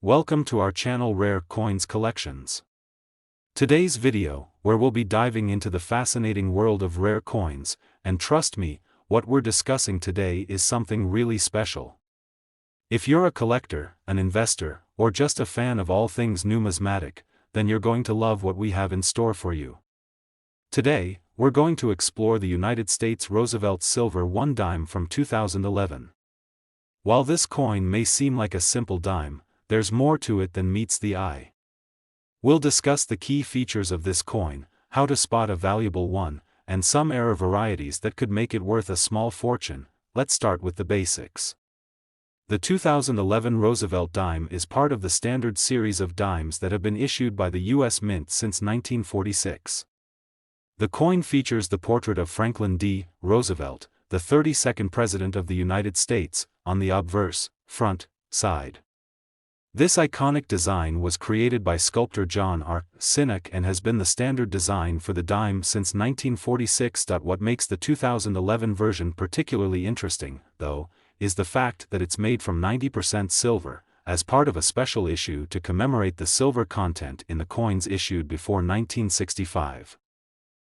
Welcome to our channel Rare Coins Collections. Today's video, where we'll be diving into the fascinating world of rare coins, and trust me, what we're discussing today is something really special. If you're a collector, an investor, or just a fan of all things numismatic, then you're going to love what we have in store for you. Today, we're going to explore the United States Roosevelt Silver 1 dime from 2011. While this coin may seem like a simple dime, there's more to it than meets the eye. We'll discuss the key features of this coin, how to spot a valuable one, and some error varieties that could make it worth a small fortune. Let's start with the basics. The 2011 Roosevelt dime is part of the standard series of dimes that have been issued by the U.S. Mint since 1946. The coin features the portrait of Franklin D. Roosevelt, the 32nd President of the United States, on the obverse, front, side. This iconic design was created by sculptor John R. Sinek and has been the standard design for the dime since 1946. What makes the 2011 version particularly interesting, though, is the fact that it's made from 90% silver, as part of a special issue to commemorate the silver content in the coins issued before 1965.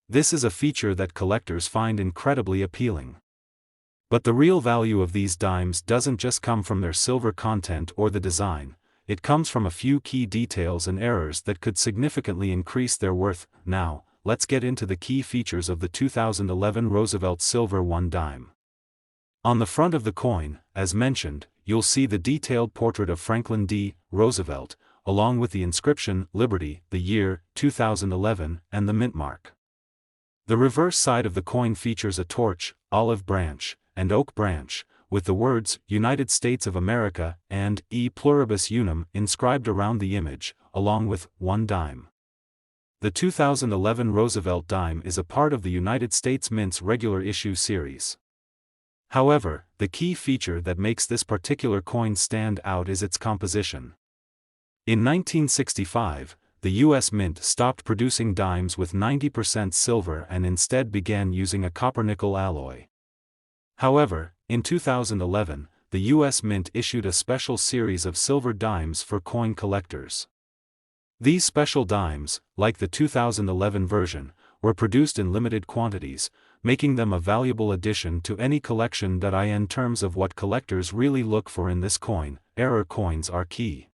This is a feature that collectors find incredibly appealing. But the real value of these dimes doesn't just come from their silver content or the design, it comes from a few key details and errors that could significantly increase their worth. Now, let's get into the key features of the 2011 Roosevelt Silver 1 dime. On the front of the coin, as mentioned, you'll see the detailed portrait of Franklin D. Roosevelt, along with the inscription, Liberty, the year, 2011, and the mint mark. The reverse side of the coin features a torch, olive branch, and oak branch, with the words, United States of America, and E Pluribus Unum inscribed around the image, along with 1 dime. The 2011 Roosevelt dime is a part of the United States Mint's regular issue series. However, the key feature that makes this particular coin stand out is its composition. In 1965, the U.S. Mint stopped producing dimes with 90% silver and instead began using a copper-nickel alloy. However, in 2011, the U.S. Mint issued a special series of silver dimes for coin collectors. These special dimes, like the 2011 version, were produced in limited quantities, making them a valuable addition to any collection. In terms of what collectors really look for in this coin, error coins are key.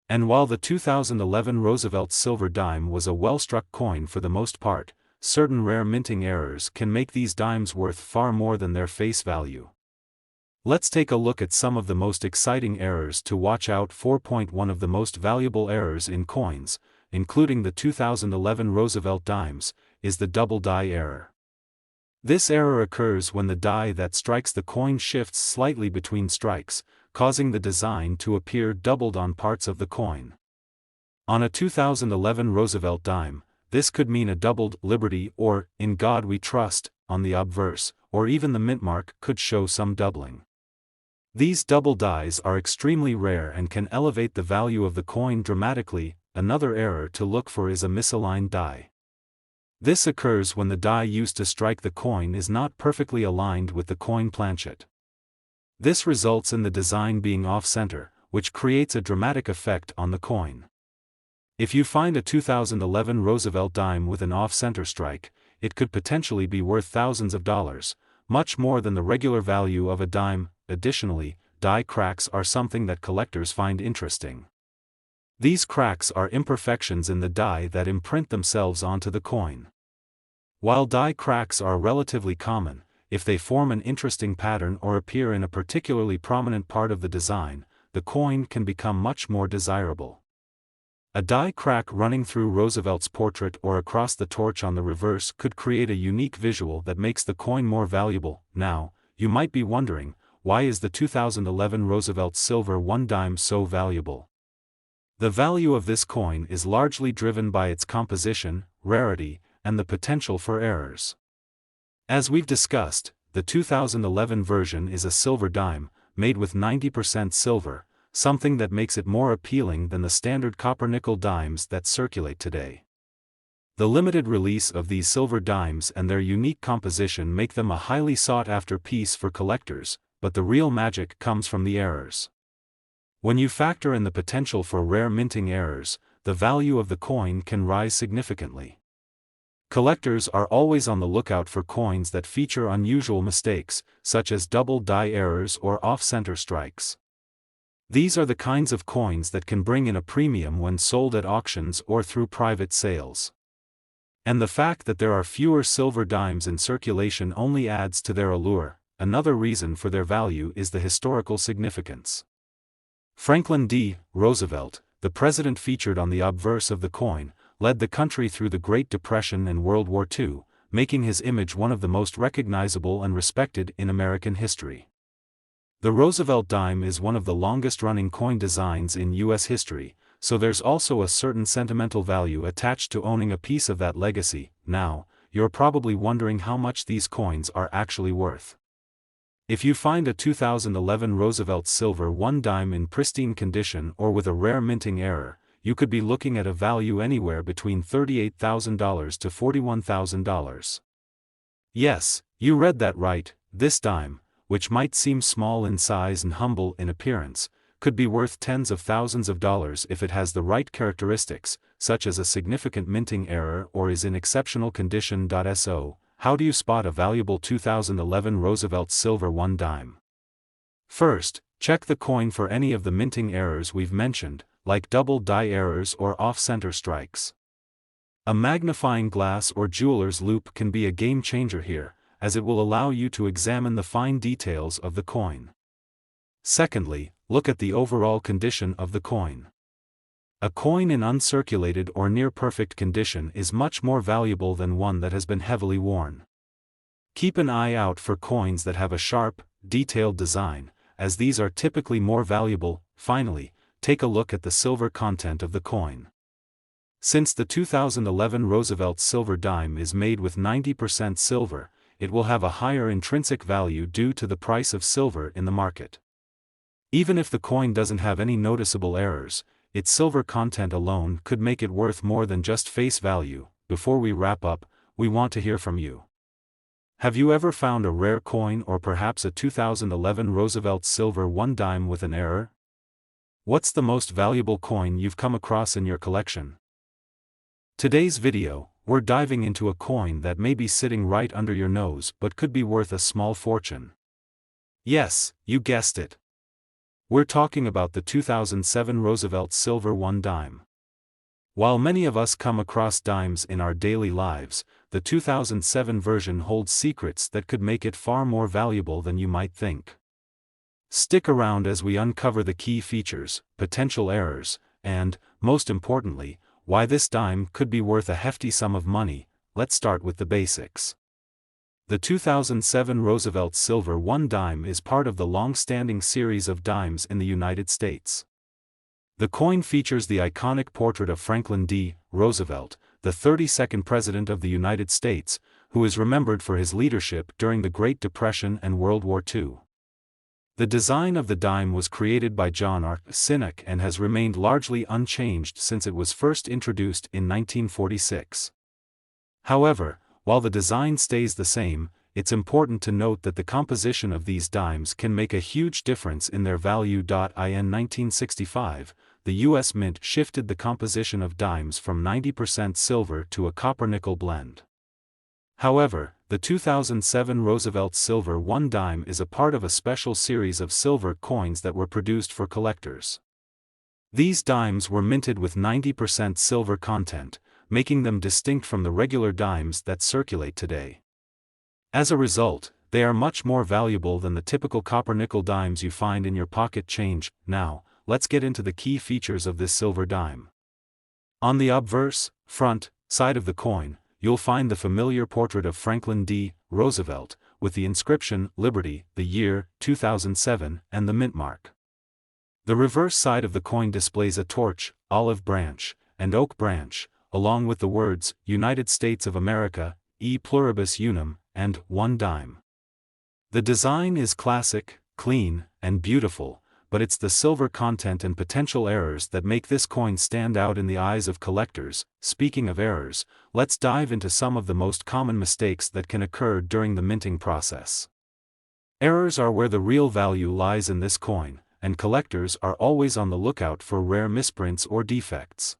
And while the 2011 Roosevelt silver dime was a well-struck coin for the most part, certain rare minting errors can make these dimes worth far more than their face value. Let's take a look at some of the most exciting errors to watch out for. One of the most valuable errors in coins, including the 2011 Roosevelt dimes, is the double die error. This error occurs when the die that strikes the coin shifts slightly between strikes, causing the design to appear doubled on parts of the coin. On a 2011 Roosevelt dime, this could mean a doubled Liberty or In God We Trust on the obverse, or even the mint mark could show some doubling. These double dies are extremely rare and can elevate the value of the coin dramatically. Another error to look for is a misaligned die. This occurs when the die used to strike the coin is not perfectly aligned with the coin planchet. This results in the design being off-center, which creates a dramatic effect on the coin. If you find a 2011 Roosevelt dime with an off-center strike, it could potentially be worth thousands of dollars, much more than the regular value of a dime. Additionally, die cracks are something that collectors find interesting. These cracks are imperfections in the die that imprint themselves onto the coin. While die cracks are relatively common, if they form an interesting pattern or appear in a particularly prominent part of the design, the coin can become much more desirable. A die crack running through Roosevelt's portrait or across the torch on the reverse could create a unique visual that makes the coin more valuable. Now, you might be wondering, why is the 2011 Roosevelt Silver 1 dime so valuable? The value of this coin is largely driven by its composition, rarity, and the potential for errors. As we've discussed, the 2011 version is a silver dime, made with 90% silver, something that makes it more appealing than the standard copper-nickel dimes that circulate today. The limited release of these silver dimes and their unique composition make them a highly sought-after piece for collectors, but the real magic comes from the errors. When you factor in the potential for rare minting errors, the value of the coin can rise significantly. Collectors are always on the lookout for coins that feature unusual mistakes, such as double die errors or off-center strikes. These are the kinds of coins that can bring in a premium when sold at auctions or through private sales. And the fact that there are fewer silver dimes in circulation only adds to their allure. Another reason for their value is the historical significance. Franklin D. Roosevelt, the president featured on the obverse of the coin, led the country through the Great Depression and World War II, making his image one of the most recognizable and respected in American history. The Roosevelt dime is one of the longest-running coin designs in U.S. history, so there's also a certain sentimental value attached to owning a piece of that legacy. Now, you're probably wondering how much these coins are actually worth. If you find a 2011 Roosevelt silver 1 dime in pristine condition or with a rare minting error, you could be looking at a value anywhere between $38,000 to $41,000. Yes, you read that right. This dime, which might seem small in size and humble in appearance, could be worth tens of thousands of dollars if it has the right characteristics, such as a significant minting error or is in exceptional condition. So, how do you spot a valuable 2011 Roosevelt silver 1 dime? First, check the coin for any of the minting errors we've mentioned, like double die errors or off-center strikes. A magnifying glass or jeweler's loupe can be a game changer here, as it will allow you to examine the fine details of the coin. Secondly, look at the overall condition of the coin. A coin in uncirculated or near-perfect condition is much more valuable than one that has been heavily worn. Keep an eye out for coins that have a sharp, detailed design, as these are typically more valuable. Finally, take a look at the silver content of the coin. Since the 2011 Roosevelt silver dime is made with 90% silver, it will have a higher intrinsic value due to the price of silver in the market. Even if the coin doesn't have any noticeable errors, its silver content alone could make it worth more than just face value. Before we wrap up, we want to hear from you. Have you ever found a rare coin or perhaps a 2011 Roosevelt silver 1 dime with an error? What's the most valuable coin you've come across in your collection? Today's video, we're diving into a coin that may be sitting right under your nose but could be worth a small fortune. Yes, you guessed it. We're talking about the 2007 Roosevelt silver 1 dime. While many of us come across dimes in our daily lives, the 2007 version holds secrets that could make it far more valuable than you might think. Stick around as we uncover the key features, potential errors, and, most importantly, why this dime could be worth a hefty sum of money. Let's start with the basics. The 2007 Roosevelt silver 1 dime is part of the long-standing series of dimes in the United States. The coin features the iconic portrait of Franklin D. Roosevelt, the 32nd President of the United States, who is remembered for his leadership during the Great Depression and World War II. The design of the dime was created by John R. Sinek and has remained largely unchanged since it was first introduced in 1946. However, while the design stays the same, it's important to note that the composition of these dimes can make a huge difference in their value. In 1965, the U.S. Mint shifted the composition of dimes from 90% silver to a copper-nickel blend. However, the 2007 Roosevelt silver 1 dime is a part of a special series of silver coins that were produced for collectors. These dimes were minted with 90% silver content, making them distinct from the regular dimes that circulate today. As a result, they are much more valuable than the typical copper-nickel dimes you find in your pocket change. Now, let's get into the key features of this silver dime. On the obverse, front, side of the coin, you'll find the familiar portrait of Franklin D. Roosevelt, with the inscription, Liberty, the year, 2007, and the mint mark. The reverse side of the coin displays a torch, olive branch, and oak branch, along with the words, United States of America, E pluribus unum, and 1 dime. The design is classic, clean, and beautiful, but it's the silver content and potential errors that make this coin stand out in the eyes of collectors. Speaking of errors, let's dive into some of the most common mistakes that can occur during the minting process. Errors are where the real value lies in this coin, and collectors are always on the lookout for rare misprints or defects.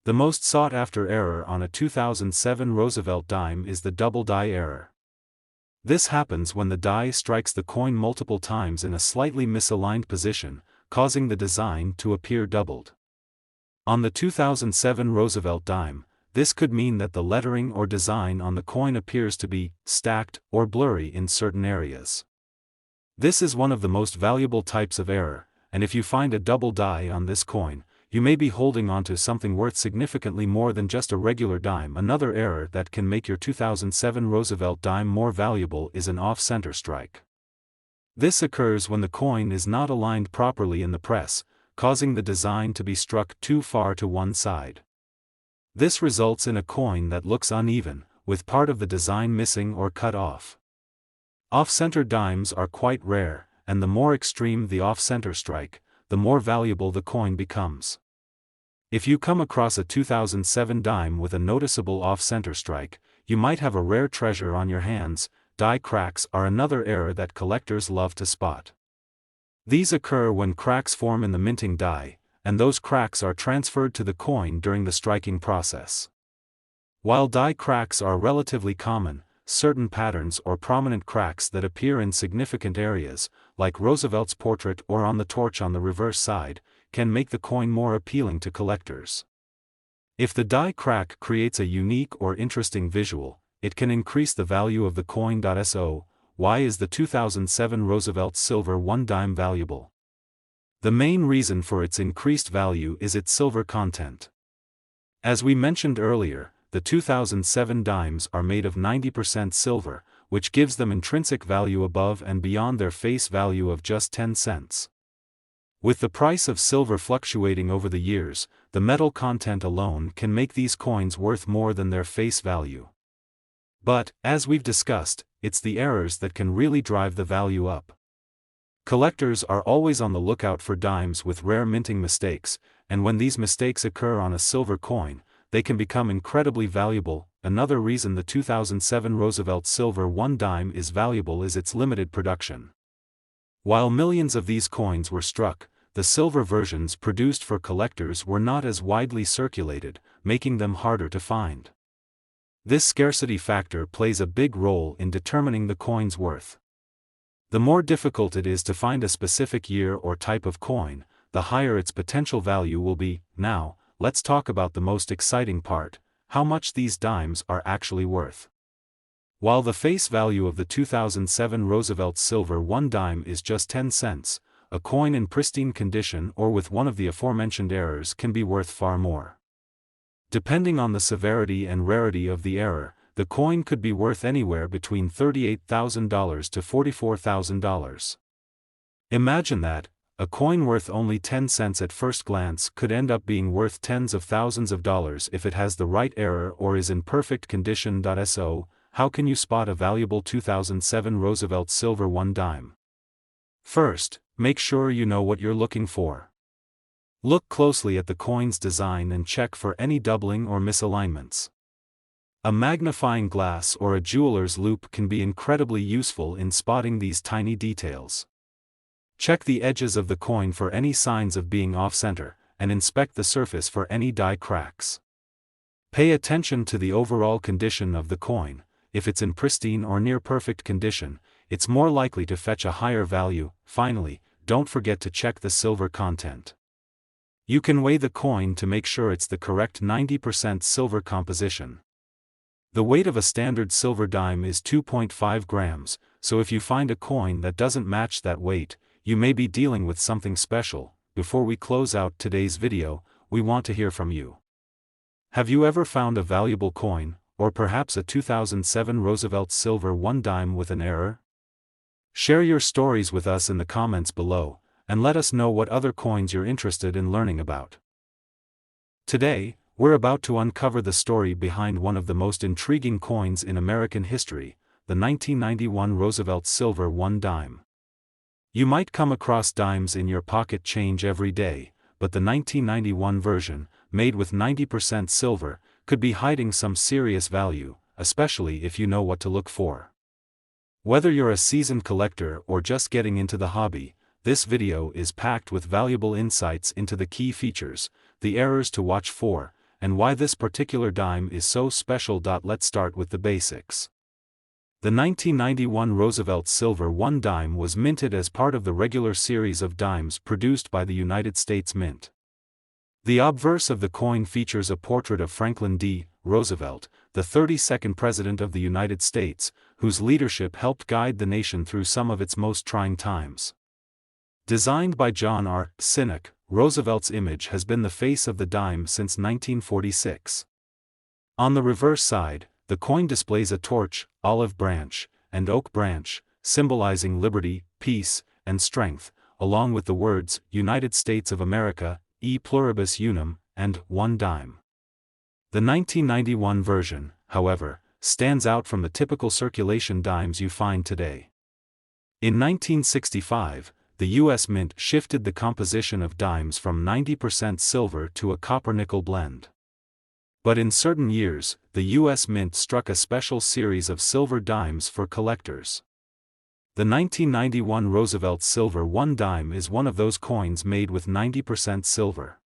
The most sought-after error on a 2007 Roosevelt dime is the double die error. This happens when the die strikes the coin multiple times in a slightly misaligned position, causing the design to appear doubled. On the 2007 Roosevelt dime, this could mean that the lettering or design on the coin appears to be stacked or blurry in certain areas. This is one of the most valuable types of error, and if you find a double die on this coin, you may be holding onto something worth significantly more than just a regular dime. Another error that can make your 2007 Roosevelt dime more valuable is an off-center strike. This occurs when the coin is not aligned properly in the press, causing the design to be struck too far to one side. This results in a coin that looks uneven, with part of the design missing or cut off. Off-center dimes are quite rare, and the more extreme the off-center strike, the more valuable the coin becomes. If you come across a 2007 dime with a noticeable off-center strike, you might have a rare treasure on your hands. Die cracks are another error that collectors love to spot. These occur when cracks form in the minting die, and those cracks are transferred to the coin during the striking process. While die cracks are relatively common, certain patterns or prominent cracks that appear in significant areas, like Roosevelt's portrait or on the torch on the reverse side, can make the coin more appealing to collectors. If the die crack creates a unique or interesting visual, it can increase the value of the coin. So, why is the 2007 Roosevelt silver 1 dime valuable? The main reason for its increased value is its silver content. As we mentioned earlier, the 2007 dimes are made of 90% silver, which gives them intrinsic value above and beyond their face value of just 10 cents. With the price of silver fluctuating over the years, the metal content alone can make these coins worth more than their face value. But, as we've discussed, it's the errors that can really drive the value up. Collectors are always on the lookout for dimes with rare minting mistakes, and when these mistakes occur on a silver coin, they can become incredibly valuable. Another reason the 2007 Roosevelt silver 1 dime is valuable is its limited production. While millions of these coins were struck, the silver versions produced for collectors were not as widely circulated, making them harder to find. This scarcity factor plays a big role in determining the coin's worth. The more difficult it is to find a specific year or type of coin, the higher its potential value will be. Now, let's talk about the most exciting part: how much these dimes are actually worth. While the face value of the 2007 Roosevelt silver 1 dime is just 10 cents, a coin in pristine condition or with one of the aforementioned errors can be worth far more. Depending on the severity and rarity of the error, the coin could be worth anywhere between $38,000 to $44,000. Imagine that, a coin worth only 10 cents at first glance could end up being worth tens of thousands of dollars if it has the right error or is in perfect condition. So, how can you spot a valuable 2007 Roosevelt silver 1 dime? First, make sure you know what you're looking for. Look closely at the coin's design and check for any doubling or misalignments. A magnifying glass or a jeweler's loupe can be incredibly useful in spotting these tiny details. Check the edges of the coin for any signs of being off-center, and inspect the surface for any die cracks. Pay attention to the overall condition of the coin. If it's in pristine or near perfect condition, it's more likely to fetch a higher value. Finally, don't forget to check the silver content. You can weigh the coin to make sure it's the correct 90% silver composition. The weight of a standard silver dime is 2.5 grams, so if you find a coin that doesn't match that weight, you may be dealing with something special. Before we close out today's video, we want to hear from you. Have you ever found a valuable coin, or perhaps a 2007 Roosevelt silver 1 dime with an error? Share your stories with us in the comments below, and let us know what other coins you're interested in learning about. Today, we're about to uncover the story behind one of the most intriguing coins in American history, the 1991 Roosevelt silver 1 dime. You might come across dimes in your pocket change every day, but the 1991 version, made with 90% silver, could be hiding some serious value, especially if you know what to look for. Whether you're a seasoned collector or just getting into the hobby, this video is packed with valuable insights into the key features, the errors to watch for, and why this particular dime is so special. Let's start with the basics. The 1991 Roosevelt Silver 1 dime was minted as part of the regular series of dimes produced by the United States Mint. The obverse of the coin features a portrait of Franklin D. Roosevelt, the 32nd President of the United States, whose leadership helped guide the nation through some of its most trying times. Designed by John R. Sinek, Roosevelt's image has been the face of the dime since 1946. On the reverse side, the coin displays a torch, olive branch, and oak branch, symbolizing liberty, peace, and strength, along with the words, United States of America, E pluribus unum, and 1 dime. The 1991 version, however, stands out from the typical circulation dimes you find today. In 1965, the U.S. Mint shifted the composition of dimes from 90% silver to a copper-nickel blend. But in certain years, the U.S. Mint struck a special series of silver dimes for collectors. The 1991 Roosevelt Silver 1 dime is one of those coins made with 90% silver.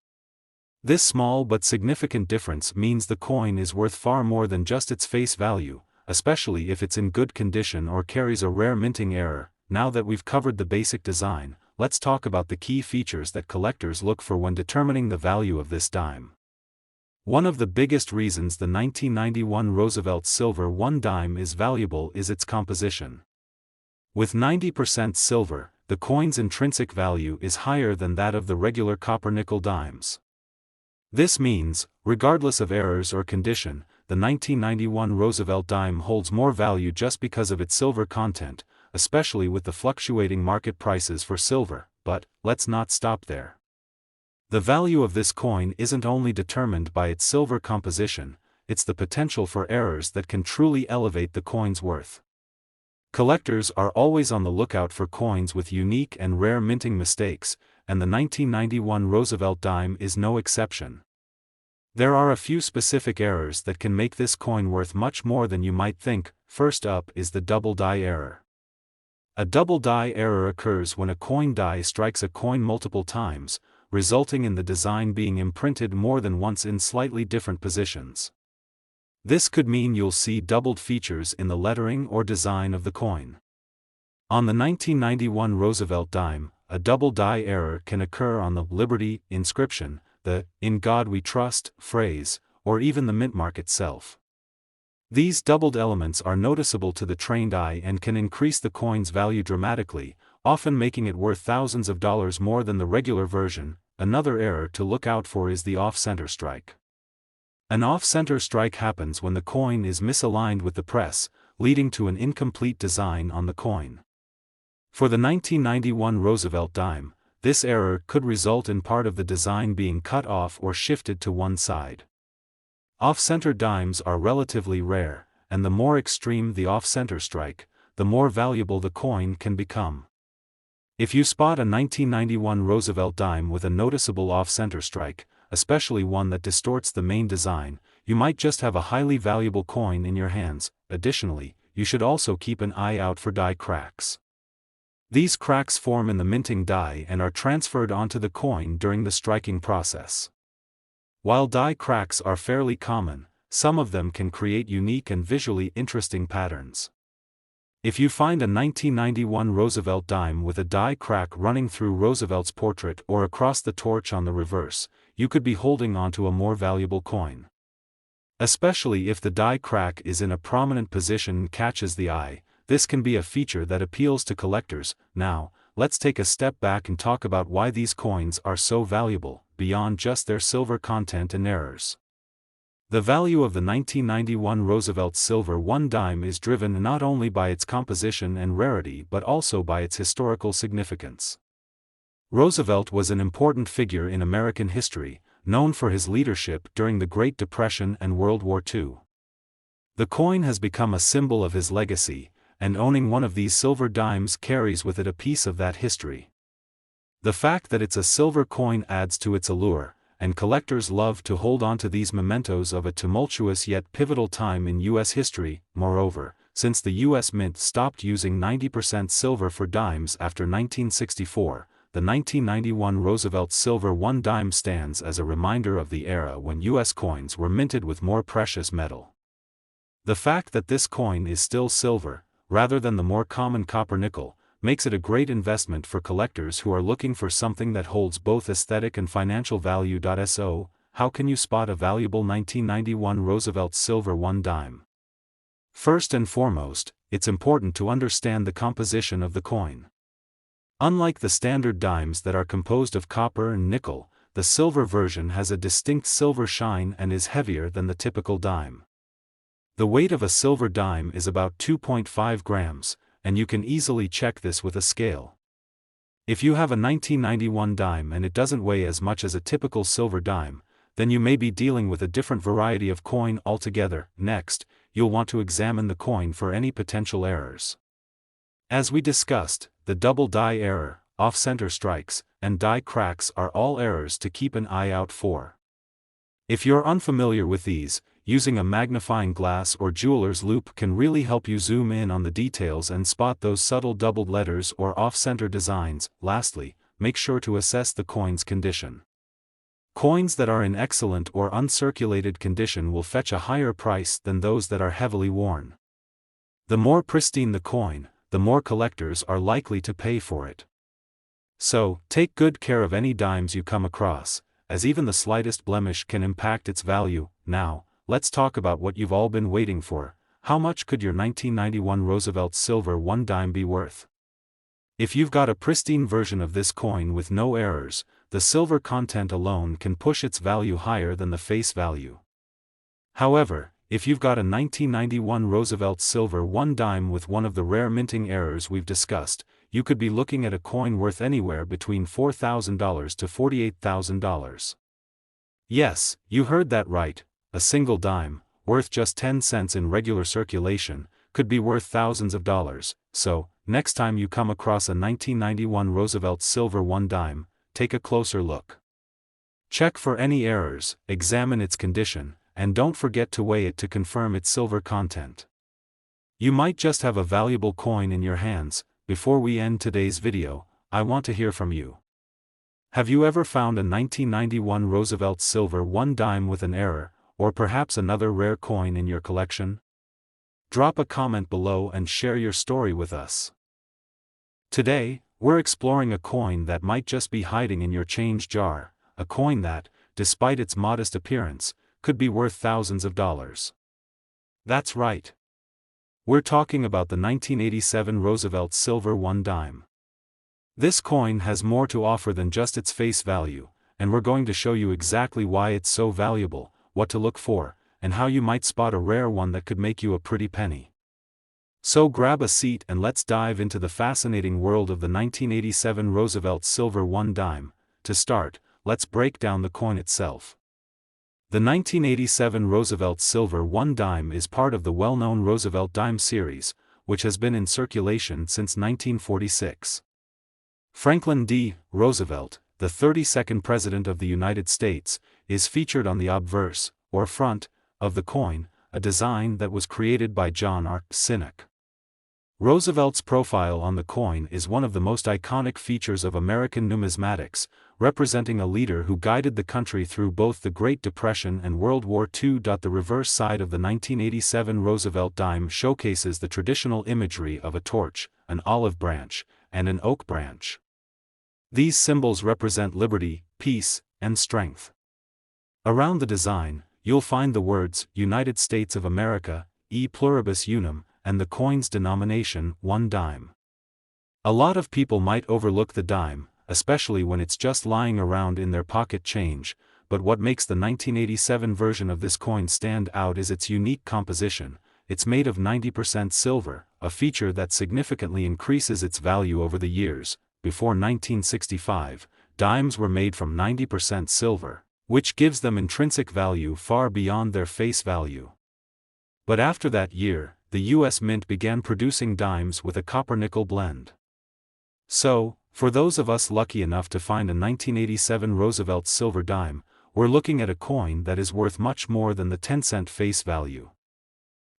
This small but significant difference means the coin is worth far more than just its face value, especially if it's in good condition or carries a rare minting error. Now that we've covered the basic design, let's talk about the key features that collectors look for when determining the value of this dime. One of the biggest reasons the 1991 Roosevelt Silver 1 dime is valuable is its composition. With 90% silver, the coin's intrinsic value is higher than that of the regular copper-nickel dimes. This means, regardless of errors or condition, the 1991 Roosevelt dime holds more value just because of its silver content, especially with the fluctuating market prices for silver. But let's not stop there. The value of this coin isn't only determined by its silver composition, it's the potential for errors that can truly elevate the coin's worth. Collectors are always on the lookout for coins with unique and rare minting mistakes, and the 1991 Roosevelt dime is no exception. There are a few specific errors that can make this coin worth much more than you might think. First up is the double die error. A double die error occurs when a coin die strikes a coin multiple times, resulting in the design being imprinted more than once in slightly different positions. This could mean you'll see doubled features in the lettering or design of the coin. On the 1991 Roosevelt dime, a double die error can occur on the Liberty inscription, the "In God We Trust" phrase, or even the mint mark itself. These doubled elements are noticeable to the trained eye and can increase the coin's value dramatically, often making it worth thousands of dollars more than the regular version. Another error to look out for is the off-center strike. An off-center strike happens when the coin is misaligned with the press, leading to an incomplete design on the coin. For the 1991 Roosevelt dime, this error could result in part of the design being cut off or shifted to one side. Off-center dimes are relatively rare, and the more extreme the off-center strike, the more valuable the coin can become. If you spot a 1991 Roosevelt dime with a noticeable off-center strike, especially one that distorts the main design, you might just have a highly valuable coin in your hands. Additionally, you should also keep an eye out for die cracks. These cracks form in the minting die and are transferred onto the coin during the striking process. While die cracks are fairly common, some of them can create unique and visually interesting patterns. If you find a 1991 Roosevelt dime with a die crack running through Roosevelt's portrait or across the torch on the reverse, you could be holding onto a more valuable coin. Especially if the die crack is in a prominent position and catches the eye, this can be a feature that appeals to collectors. Now, let's take a step back and talk about why these coins are so valuable, beyond just their silver content and errors. The value of the 1991 Roosevelt Silver 1 dime is driven not only by its composition and rarity but also by its historical significance. Roosevelt was an important figure in American history, known for his leadership during the Great Depression and World War II. The coin has become a symbol of his legacy, and owning one of these silver dimes carries with it a piece of that history. The fact that it's a silver coin adds to its allure, and collectors love to hold on to these mementos of a tumultuous yet pivotal time in U.S. history. Moreover, since the U.S. Mint stopped using 90% silver for dimes after 1964, the 1991 Roosevelt Silver 1 dime stands as a reminder of the era when U.S. coins were minted with more precious metal. The fact that this coin is still silver, rather than the more common copper-nickel, makes it a great investment for collectors who are looking for something that holds both aesthetic and financial value. So, how can you spot a valuable 1991 Roosevelt Silver 1 dime? First and foremost, it's important to understand the composition of the coin. Unlike the standard dimes that are composed of copper and nickel, the silver version has a distinct silver shine and is heavier than the typical dime. The weight of a silver dime is about 2.5 grams, and you can easily check this with a scale. If you have a 1991 dime and it doesn't weigh as much as a typical silver dime, then you may be dealing with a different variety of coin altogether. Next, you'll want to examine the coin for any potential errors. As we discussed, the double die error, off-center strikes, and die cracks are all errors to keep an eye out for. If you're unfamiliar with these, using a magnifying glass or jeweler's loupe can really help you zoom in on the details and spot those subtle doubled letters or off-center designs. Lastly, make sure to assess the coin's condition. Coins that are in excellent or uncirculated condition will fetch a higher price than those that are heavily worn. The more pristine the coin, the more collectors are likely to pay for it. So, take good care of any dimes you come across, as even the slightest blemish can impact its value. Now, let's talk about what you've all been waiting for. How much could your 1991 Roosevelt Silver 1 dime be worth? If you've got a pristine version of this coin with no errors, the silver content alone can push its value higher than the face value. However, if you've got a 1991 Roosevelt Silver 1 dime with one of the rare minting errors we've discussed, you could be looking at a coin worth anywhere between $4,000 to $48,000. Yes, you heard that right, a single dime, worth just 10 cents in regular circulation, could be worth thousands of dollars. So, next time you come across a 1991 Roosevelt Silver 1 dime, take a closer look. Check for any errors, examine its condition, and don't forget to weigh it to confirm its silver content. You might just have a valuable coin in your hands. Before we end today's video, I want to hear from you. Have you ever found a 1991 Roosevelt Silver 1 dime with an error, or perhaps another rare coin in your collection? Drop a comment below and share your story with us. Today, we're exploring a coin that might just be hiding in your change jar, a coin that, despite its modest appearance, could be worth thousands of dollars. That's right. We're talking about the 1987 Roosevelt Silver 1 dime. This coin has more to offer than just its face value, and we're going to show you exactly why it's so valuable, what to look for, and how you might spot a rare one that could make you a pretty penny. So grab a seat and let's dive into the fascinating world of the 1987 Roosevelt Silver 1 dime. To start, let's break down the coin itself. The 1987 Roosevelt Silver 1 dime is part of the well-known Roosevelt dime series, which has been in circulation since 1946. Franklin D. Roosevelt, the 32nd President of the United States, is featured on the obverse, or front, of the coin, a design that was created by John R. Sinek. Roosevelt's profile on the coin is one of the most iconic features of American numismatics, representing a leader who guided the country through both the Great Depression and World War II. The reverse side of the 1987 Roosevelt dime showcases the traditional imagery of a torch, an olive branch, and an oak branch. These symbols represent liberty, peace, and strength. Around the design, you'll find the words United States of America, E pluribus unum, and the coin's denomination, 1 dime. A lot of people might overlook the dime, especially when it's just lying around in their pocket change, but what makes the 1987 version of this coin stand out is its unique composition. It's made of 90% silver, a feature that significantly increases its value over the years. Before 1965, dimes were made from 90% silver, which gives them intrinsic value far beyond their face value. But after that year, the U.S. Mint began producing dimes with a copper-nickel blend. So, for those of us lucky enough to find a 1987 Roosevelt silver dime, we're looking at a coin that is worth much more than the 10-cent face value.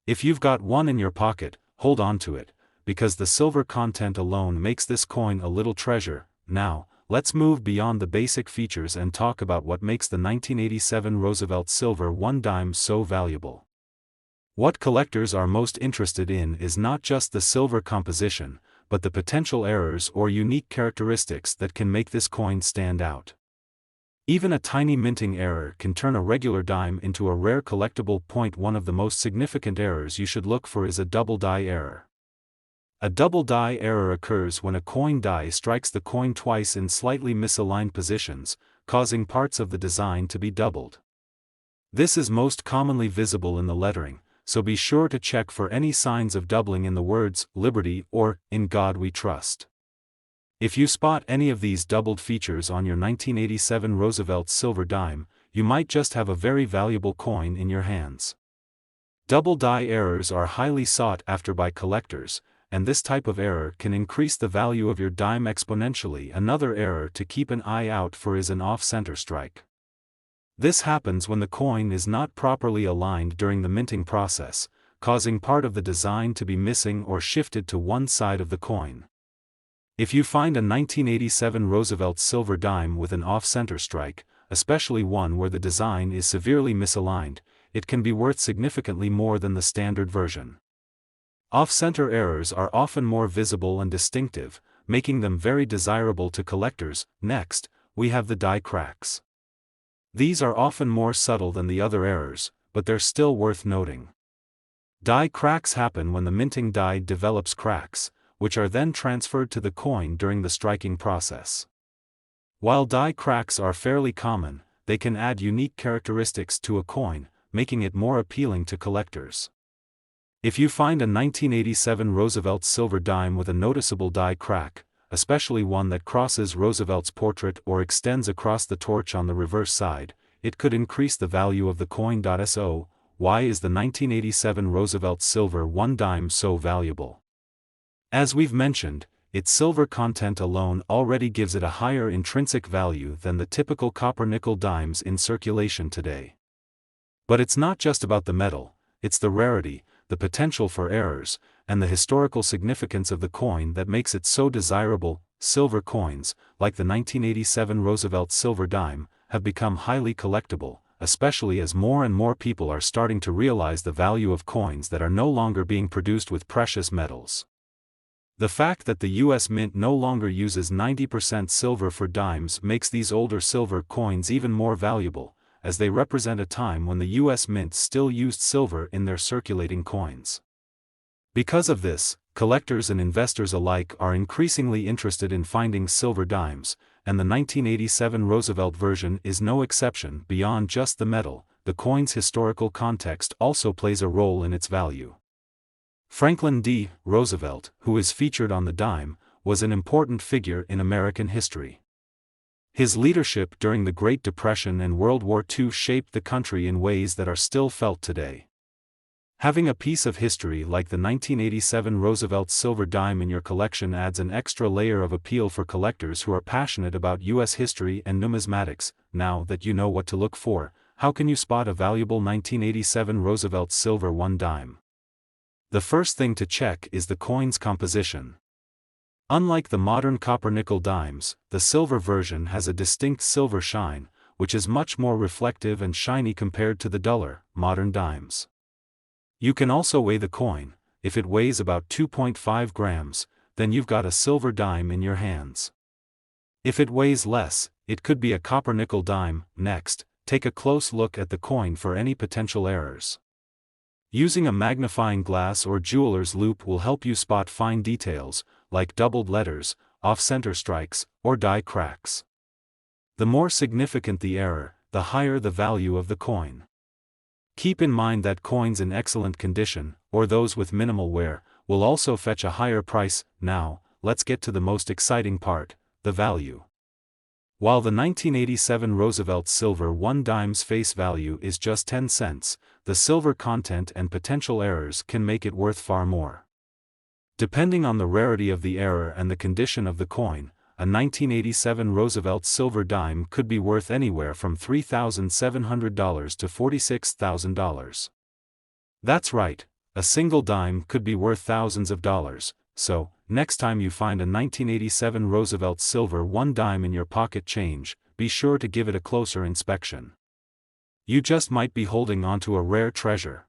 If you've got one in your pocket, hold on to it, because the silver content alone makes this coin a little treasure. Now, let's move beyond the basic features and talk about what makes the 1987 Roosevelt Silver 1 dime so valuable. What collectors are most interested in is not just the silver composition, but the potential errors or unique characteristics that can make this coin stand out. Even a tiny minting error can turn a regular dime into a rare collectible. One of the most significant errors you should look for is a double die error. A double die error occurs when a coin die strikes the coin twice in slightly misaligned positions, causing parts of the design to be doubled. This is most commonly visible in the lettering, so be sure to check for any signs of doubling in the words "Liberty" or "In God We Trust." If you spot any of these doubled features on your 1987 Roosevelt silver dime, you might just have a very valuable coin in your hands. Double die errors are highly sought after by collectors, and this type of error can increase the value of your dime exponentially. Another error to keep an eye out for is an off-center strike. This happens when the coin is not properly aligned during the minting process, causing part of the design to be missing or shifted to one side of the coin. If you find a 1987 Roosevelt silver dime with an off-center strike, especially one where the design is severely misaligned, it can be worth significantly more than the standard version. Off-center errors are often more visible and distinctive, making them very desirable to collectors. Next, we have the die cracks. These are often more subtle than the other errors, but they're still worth noting. Die cracks happen when the minting die develops cracks, which are then transferred to the coin during the striking process. While die cracks are fairly common, they can add unique characteristics to a coin, making it more appealing to collectors. If you find a 1987 Roosevelt silver dime with a noticeable die crack, especially one that crosses Roosevelt's portrait or extends across the torch on the reverse side, it could increase the value of the coin. So, why is the 1987 Roosevelt silver 1 dime so valuable? As we've mentioned, its silver content alone already gives it a higher intrinsic value than the typical copper-nickel dimes in circulation today. But it's not just about the metal, it's the rarity, the potential for errors, and the historical significance of the coin that makes it so desirable. Silver coins, like the 1987 Roosevelt silver dime, have become highly collectible, especially as more and more people are starting to realize the value of coins that are no longer being produced with precious metals. The fact that the U.S. Mint no longer uses 90% silver for dimes makes these older silver coins even more valuable, as they represent a time when the U.S. Mint still used silver in their circulating coins. Because of this, collectors and investors alike are increasingly interested in finding silver dimes, and the 1987 Roosevelt version is no exception. Beyond just the metal, the coin's historical context also plays a role in its value. Franklin D. Roosevelt, who is featured on the dime, was an important figure in American history. His leadership during the Great Depression and World War II shaped the country in ways that are still felt today. Having a piece of history like the 1987 Roosevelt silver dime in your collection adds an extra layer of appeal for collectors who are passionate about U.S. history and numismatics. Now that you know what to look for, how can you spot a valuable 1987 Roosevelt silver 1 dime? The first thing to check is the coin's composition. Unlike the modern copper-nickel dimes, the silver version has a distinct silver shine, which is much more reflective and shiny compared to the duller, modern dimes. You can also weigh the coin. If it weighs about 2.5 grams, then you've got a silver dime in your hands. If it weighs less, it could be a copper-nickel dime. Next, take a close look at the coin for any potential errors. Using a magnifying glass or jeweler's loupe will help you spot fine details, like doubled letters, off-center strikes, or die cracks. The more significant the error, the higher the value of the coin. Keep in mind that coins in excellent condition, or those with minimal wear, will also fetch a higher price. Now, let's get to the most exciting part, the value. While the 1987 Roosevelt silver 1 dime's face value is just 10 cents, the silver content and potential errors can make it worth far more. Depending on the rarity of the error and the condition of the coin, a 1987 Roosevelt silver dime could be worth anywhere from $3,700 to $46,000. That's right, a single dime could be worth thousands of dollars, so, next time you find a 1987 Roosevelt silver 1 dime in your pocket change, be sure to give it a closer inspection. You just might be holding onto a rare treasure.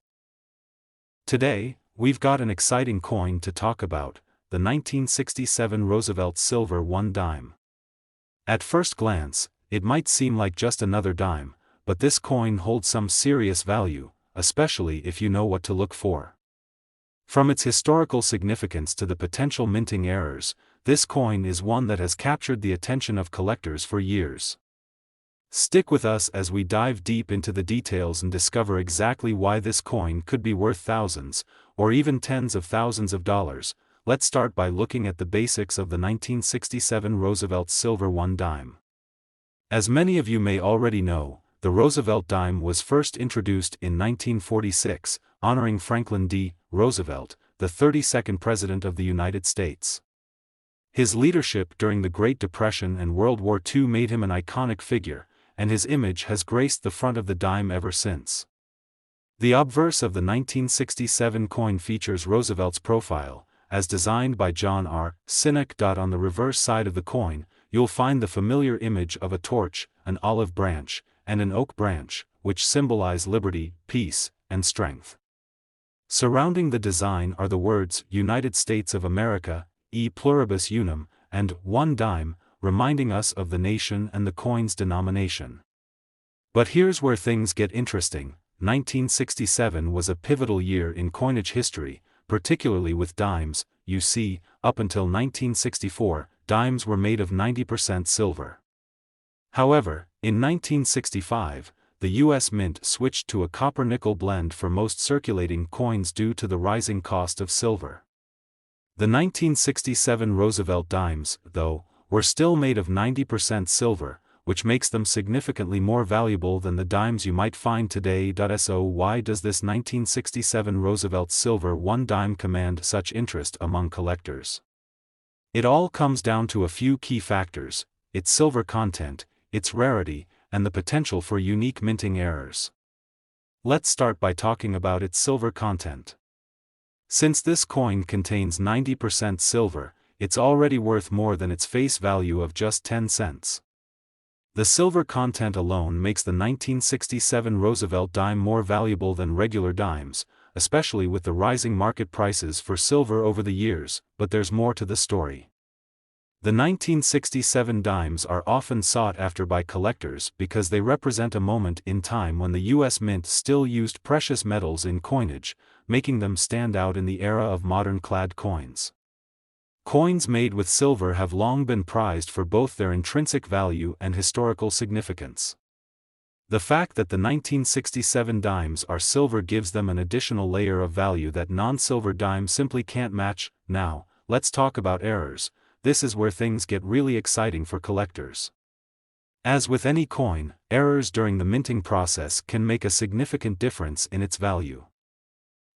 Today, we've got an exciting coin to talk about, the 1967 Roosevelt silver 1 dime. At first glance, it might seem like just another dime, but this coin holds some serious value, especially if you know what to look for. From its historical significance to the potential minting errors, this coin is one that has captured the attention of collectors for years. Stick with us as we dive deep into the details and discover exactly why this coin could be worth thousands, or even tens of thousands of dollars. Let's start by looking at the basics of the 1967 Roosevelt silver 1 dime. As many of you may already know, the Roosevelt dime was first introduced in 1946, honoring Franklin D. Roosevelt, the 32nd President of the United States. His leadership during the Great Depression and World War II made him an iconic figure, and his image has graced the front of the dime ever since. The obverse of the 1967 coin features Roosevelt's profile, as designed by John R. Sinek. On the reverse side of the coin, you'll find the familiar image of a torch, an olive branch, and an oak branch, which symbolize liberty, peace, and strength. Surrounding the design are the words United States of America, E pluribus unum, and 1 dime, reminding us of the nation and the coin's denomination. But here's where things get interesting. 1967 was a pivotal year in coinage history, particularly with dimes. You see, up until 1964, dimes were made of 90% silver. However, in 1965, the U.S. Mint switched to a copper-nickel blend for most circulating coins due to the rising cost of silver. The 1967 Roosevelt dimes, though, were still made of 90% silver, which makes them significantly more valuable than the dimes you might find today. So why does this 1967 Roosevelt silver 1 dime command such interest among collectors? It all comes down to a few key factors: its silver content, its rarity, and the potential for unique minting errors. Let's start by talking about its silver content. Since this coin contains 90% silver, it's already worth more than its face value of just 10 cents. The silver content alone makes the 1967 Roosevelt dime more valuable than regular dimes, especially with the rising market prices for silver over the years. But there's more to the story. The 1967 dimes are often sought after by collectors because they represent a moment in time when the U.S. Mint still used precious metals in coinage, making them stand out in the era of modern clad coins. Coins made with silver have long been prized for both their intrinsic value and historical significance. The fact that the 1967 dimes are silver gives them an additional layer of value that non-silver dimes simply can't match. Now, let's talk about errors. This is where things get really exciting for collectors. As with any coin, errors during the minting process can make a significant difference in its value.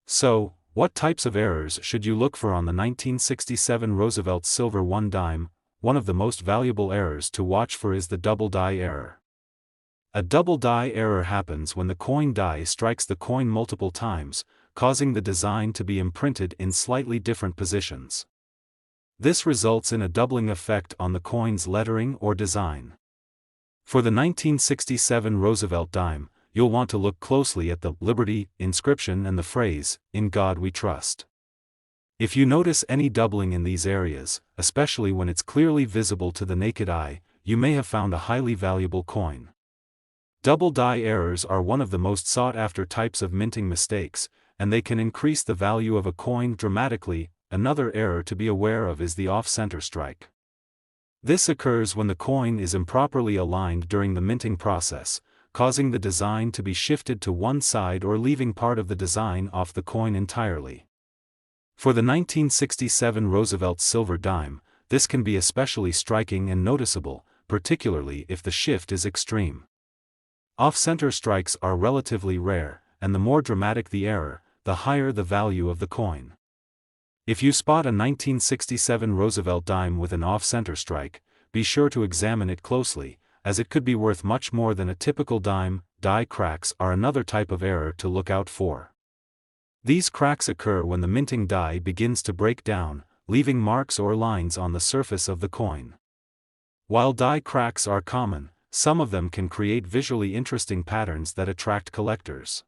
So, what types of errors should you look for on the 1967 Roosevelt silver 1 dime? One of the most valuable errors to watch for is the double die error. A double die error happens when the coin die strikes the coin multiple times, causing the design to be imprinted in slightly different positions. This results in a doubling effect on the coin's lettering or design. For the 1967 Roosevelt dime, you'll want to look closely at the Liberty inscription and the phrase, "In God We Trust." If you notice any doubling in these areas, especially when it's clearly visible to the naked eye, you may have found a highly valuable coin. Double die errors are one of the most sought-after types of minting mistakes, and they can increase the value of a coin dramatically. Another error to be aware of is the off-center strike. This occurs when the coin is improperly aligned during the minting process, causing the design to be shifted to one side or leaving part of the design off the coin entirely. For the 1967 Roosevelt silver dime, this can be especially striking and noticeable, particularly if the shift is extreme. Off-center strikes are relatively rare, and the more dramatic the error, the higher the value of the coin. If you spot a 1967 Roosevelt dime with an off-center strike, be sure to examine it closely, as it could be worth much more than a typical dime. Die cracks are another type of error to look out for. These cracks occur when the minting die begins to break down, leaving marks or lines on the surface of the coin. While die cracks are common, some of them can create visually interesting patterns that attract collectors.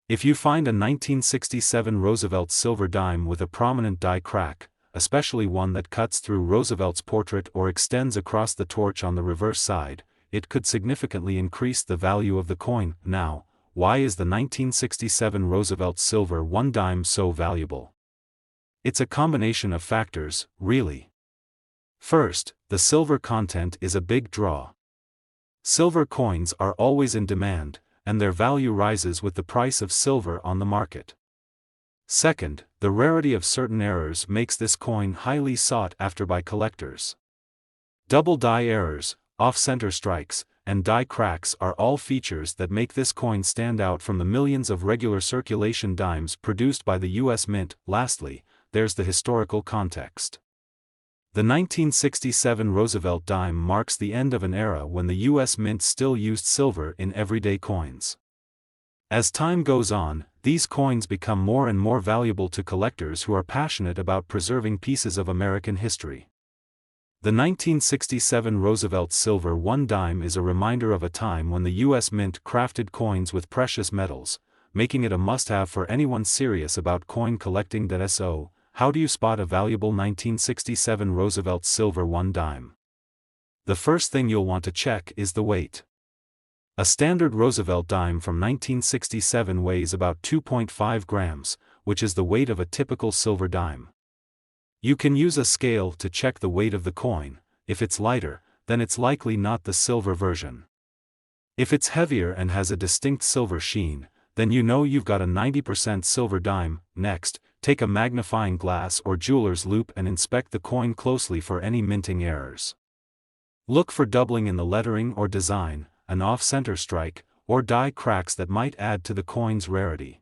If you find a 1967 Roosevelt silver dime with a prominent die crack, especially one that cuts through Roosevelt's portrait or extends across the torch on the reverse side, it could significantly increase the value of the coin. Now, why is the 1967 Roosevelt silver 1 dime so valuable? It's a combination of factors, really. First, the silver content is a big draw. Silver coins are always in demand, and their value rises with the price of silver on the market. Second, the rarity of certain errors makes this coin highly sought after by collectors. Double die errors, off-center strikes, and die cracks are all features that make this coin stand out from the millions of regular circulation dimes produced by the U.S. Mint. Lastly, there's the historical context. The 1967 Roosevelt dime marks the end of an era when the U.S. Mint still used silver in everyday coins. As time goes on, these coins become more and more valuable to collectors who are passionate about preserving pieces of American history. The 1967 Roosevelt silver 1 dime is a reminder of a time when the U.S. Mint crafted coins with precious metals, making it a must-have for anyone serious about coin collecting. So, how do you spot a valuable 1967 Roosevelt silver 1 dime? The first thing you'll want to check is the weight. A standard Roosevelt dime from 1967 weighs about 2.5 grams, which is the weight of a typical silver dime. You can use a scale to check the weight of the coin. If it's lighter, then it's likely not the silver version. If it's heavier and has a distinct silver sheen, then you know you've got a 90% silver dime. Next, take a magnifying glass or jeweler's loupe and inspect the coin closely for any minting errors. Look for doubling in the lettering or design, an off-center strike, or die cracks that might add to the coin's rarity.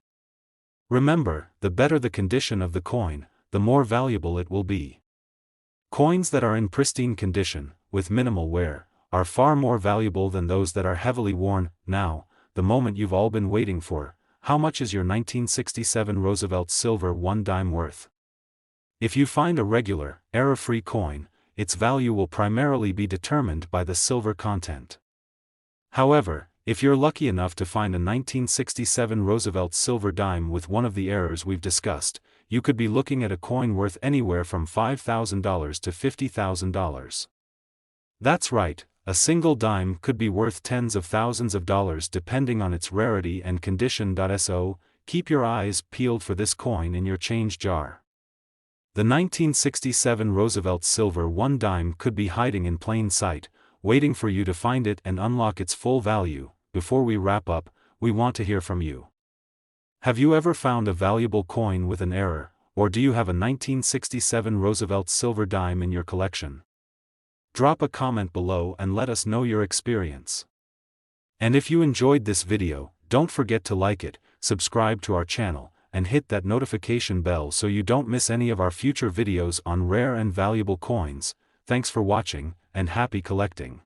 Remember, the better the condition of the coin, the more valuable it will be. Coins that are in pristine condition, with minimal wear, are far more valuable than those that are heavily worn. Now, the moment you've all been waiting for: how much is your 1967 Roosevelt silver 1 dime worth? If you find a regular, error-free coin, its value will primarily be determined by the silver content. However, if you're lucky enough to find a 1967 Roosevelt silver dime with one of the errors we've discussed, you could be looking at a coin worth anywhere from $5,000 to $50,000. That's right, a single dime could be worth tens of thousands of dollars depending on its rarity and condition. So, keep your eyes peeled for this coin in your change jar. The 1967 Roosevelt silver 1 dime could be hiding in plain sight, waiting for you to find it and unlock its full value. Before we wrap up, we want to hear from you. Have you ever found a valuable coin with an error, or do you have a 1967 Roosevelt silver dime in your collection? Drop a comment below and let us know your experience. And if you enjoyed this video, don't forget to like it, subscribe to our channel, and hit that notification bell so you don't miss any of our future videos on rare and valuable coins. Thanks for watching, and happy collecting.